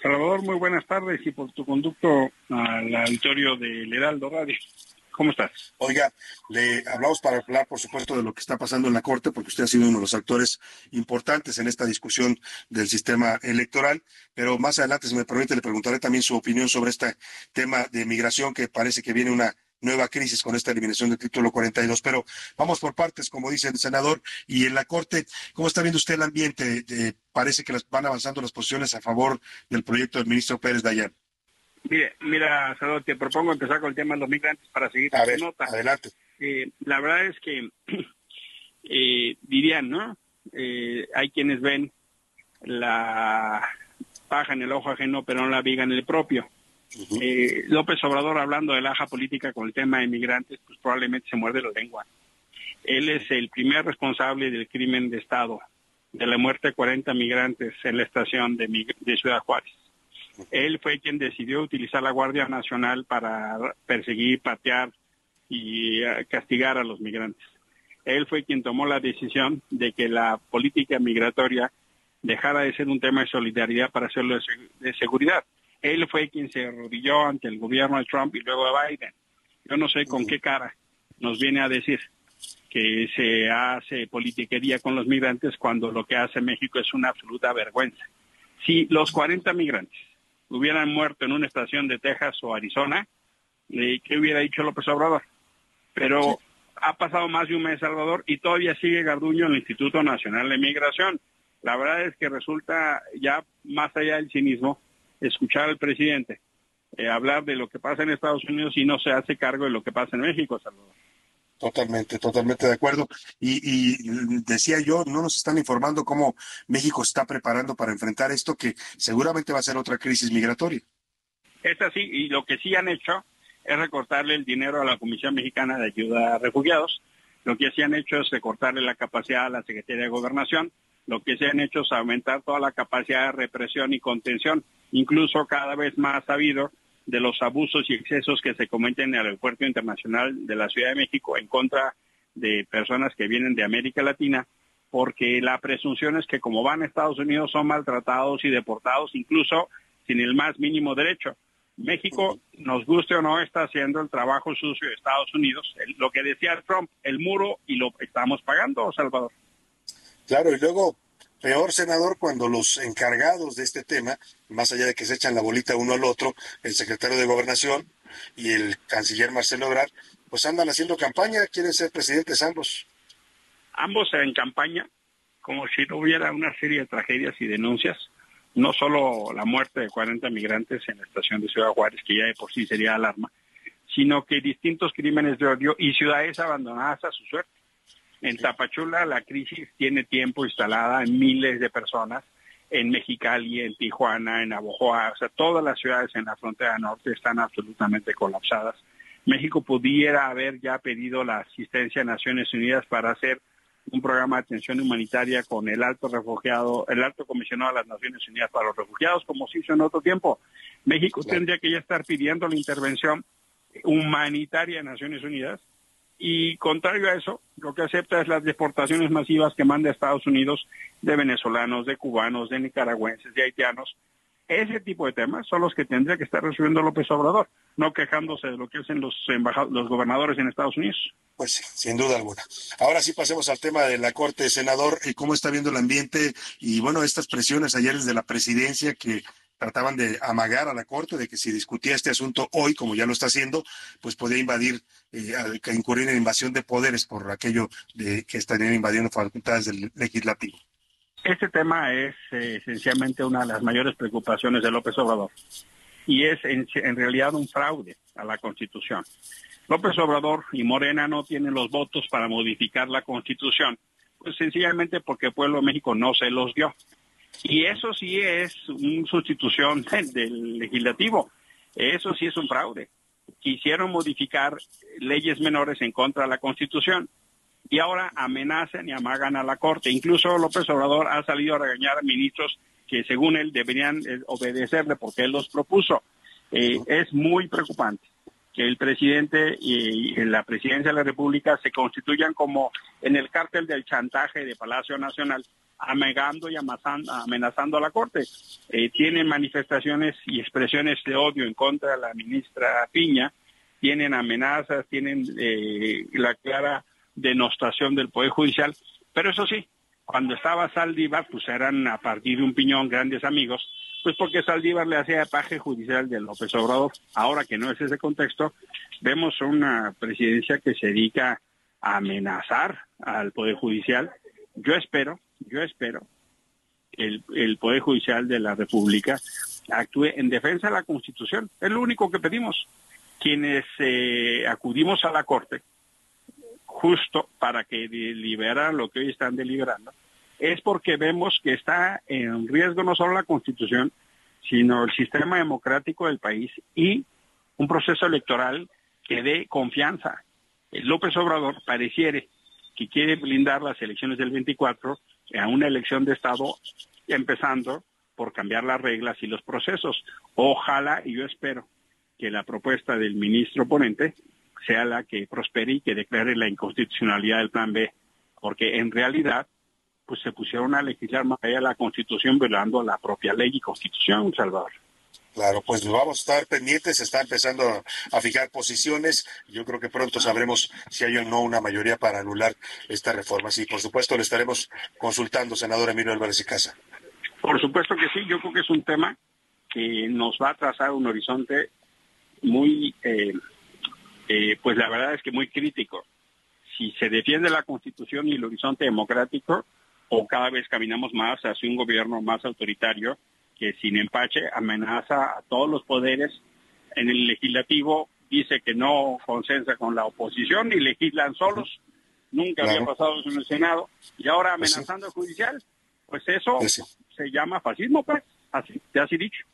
Salvador, muy buenas tardes y por tu conducto al auditorio del Heraldo Radio. ¿Cómo estás? Oiga, le hablamos para hablar, por supuesto, de lo que está pasando en la Corte, porque usted ha sido uno de los actores importantes en esta discusión del sistema electoral, pero más adelante, si me permite, le preguntaré también su opinión sobre este tema de migración, que parece que viene una nueva crisis con esta eliminación del título 42. Pero vamos por partes, como dice el senador, y en la Corte, ¿cómo está viendo usted el ambiente? Parece que van avanzando las posiciones a favor del proyecto del ministro Pérez Dayán. Mira, Salvador, te propongo empezar con el tema de los migrantes para seguir A con ver, tu nota. adelante. La verdad es que dirían, ¿no? Hay quienes ven la paja en el ojo ajeno, pero no la viga en el propio. Uh-huh. López Obrador, hablando de la aja política con el tema de migrantes, pues probablemente se muerde la lengua. Él es el primer responsable del crimen de Estado, de la muerte de 40 migrantes en la estación de Ciudad Juárez. Él fue quien decidió utilizar la Guardia Nacional para perseguir, patear y castigar a los migrantes. Él fue quien tomó la decisión de que la política migratoria dejara de ser un tema de solidaridad para hacerlo de seguridad. Él fue quien se arrodilló ante el gobierno de Trump y luego de Biden. Yo no sé con qué cara nos viene a decir que se hace politiquería con los migrantes cuando lo que hace México es una absoluta vergüenza. Si los 40 migrantes hubieran muerto en una estación de Texas o Arizona, ¿qué hubiera dicho López Obrador? Pero ha pasado más de un mes, Salvador, y todavía sigue Garduño en el Instituto Nacional de Migración. La verdad es que resulta ya más allá del cinismo escuchar al presidente hablar de lo que pasa en Estados Unidos y no se hace cargo de lo que pasa en México, Salvador. Totalmente de acuerdo. Y decía yo, no nos están informando cómo México está preparando para enfrentar esto, que seguramente va a ser otra crisis migratoria. Es así, y lo que sí han hecho es recortarle el dinero a la Comisión Mexicana de Ayuda a Refugiados. Lo que sí han hecho es recortarle la capacidad a la Secretaría de Gobernación. Lo que se han hecho es aumentar toda la capacidad de represión y contención. Incluso cada vez más sabido de los abusos y excesos que se cometen en el Aeropuerto Internacional de la Ciudad de México en contra de personas que vienen de América Latina, porque la presunción es que como van a Estados Unidos son maltratados y deportados, incluso sin el más mínimo derecho. México, nos guste o no, está haciendo el trabajo sucio de Estados Unidos. Lo que decía Trump, el muro, y lo estamos pagando, Salvador. Claro, y luego, peor, senador, cuando los encargados de este tema, más allá de que se echan la bolita uno al otro, el secretario de Gobernación y el canciller Marcelo Ebrard, pues andan haciendo campaña, quieren ser presidentes ambos. Ambos en campaña, como si no hubiera una serie de tragedias y denuncias, no solo la muerte de 40 migrantes en la estación de Ciudad Juárez, que ya de por sí sería alarma, sino que distintos crímenes de odio y ciudades abandonadas a su suerte. En Tapachula la crisis tiene tiempo instalada en miles de personas, en Mexicali, en Tijuana, en Navojoa, o sea, todas las ciudades en la frontera norte están absolutamente colapsadas. México pudiera haber ya pedido la asistencia a Naciones Unidas para hacer un programa de atención humanitaria con el alto comisionado de las Naciones Unidas para los Refugiados, como se hizo en otro tiempo. México tendría que ya estar pidiendo la intervención humanitaria de Naciones Unidas, y contrario a eso, lo que acepta es las deportaciones masivas que manda Estados Unidos de venezolanos, de cubanos, de nicaragüenses, de haitianos. Ese tipo de temas son los que tendría que estar resolviendo López Obrador, no quejándose de lo que hacen los gobernadores en Estados Unidos. Pues sí, sin duda alguna. Ahora sí pasemos al tema de la Corte, senador, y cómo está viendo el ambiente y, bueno, estas presiones ayer desde la presidencia que trataban de amagar a la Corte de que si discutía este asunto hoy, como ya lo está haciendo, pues podía incurrir en invasión de poderes por aquello de que estarían invadiendo facultades del legislativo. Este tema es esencialmente una de las mayores preocupaciones de López Obrador y es en realidad un fraude a la Constitución. López Obrador y Morena no tienen los votos para modificar la Constitución, pues sencillamente porque el pueblo de México no se los dio. Y eso sí es una sustitución del legislativo, eso sí es un fraude. Quisieron modificar leyes menores en contra de la Constitución y ahora amenazan y amagan a la Corte. Incluso López Obrador ha salido a regañar a ministros que según él deberían obedecerle porque él los propuso. Es muy preocupante que el presidente y la presidencia de la República se constituyan como en el cártel del chantaje de Palacio Nacional, amagando y amenazando a la Corte. Tienen manifestaciones y expresiones de odio en contra de la ministra Piña, tienen amenazas, tienen la clara denostación del Poder Judicial, pero eso sí, cuando estaba Saldívar, pues eran a partir de un piñón grandes amigos, pues porque Saldívar le hacía paje judicial de López Obrador. Ahora que no es ese contexto, vemos una presidencia que se dedica a amenazar al Poder Judicial. Yo espero que el Poder Judicial de la República actúe en defensa de la Constitución. Es lo único que pedimos. Quienes acudimos a la Corte, justo para que deliberaran lo que hoy están deliberando, es porque vemos que está en riesgo no solo la Constitución, sino el sistema democrático del país y un proceso electoral que dé confianza. López Obrador pareciere que quiere blindar las elecciones del 24 a una elección de Estado, empezando por cambiar las reglas y los procesos. Ojalá, y yo espero, que la propuesta del ministro ponente sea la que prospere y que declare la inconstitucionalidad del Plan B, porque en realidad pues se pusieron a legislar más allá de la Constitución, violando la propia ley y Constitución, Salvador. Claro, pues vamos a estar pendientes, se está empezando a fijar posiciones. Yo creo que pronto sabremos si hay o no una mayoría para anular esta reforma. Sí, por supuesto, le estaremos consultando, senador Emilio Álvarez y Casa. Por supuesto que sí, yo creo que es un tema que nos va a trazar un horizonte muy, pues la verdad es que muy crítico. Si se defiende la Constitución y el horizonte democrático, o cada vez caminamos más hacia un gobierno más autoritario, que sin empache amenaza a todos los poderes. En el legislativo dice que no consensa con la oposición y legislan solos. Nunca había pasado eso en el Senado. Y ahora amenazando al judicial, pues eso se llama fascismo, pues, así dicho.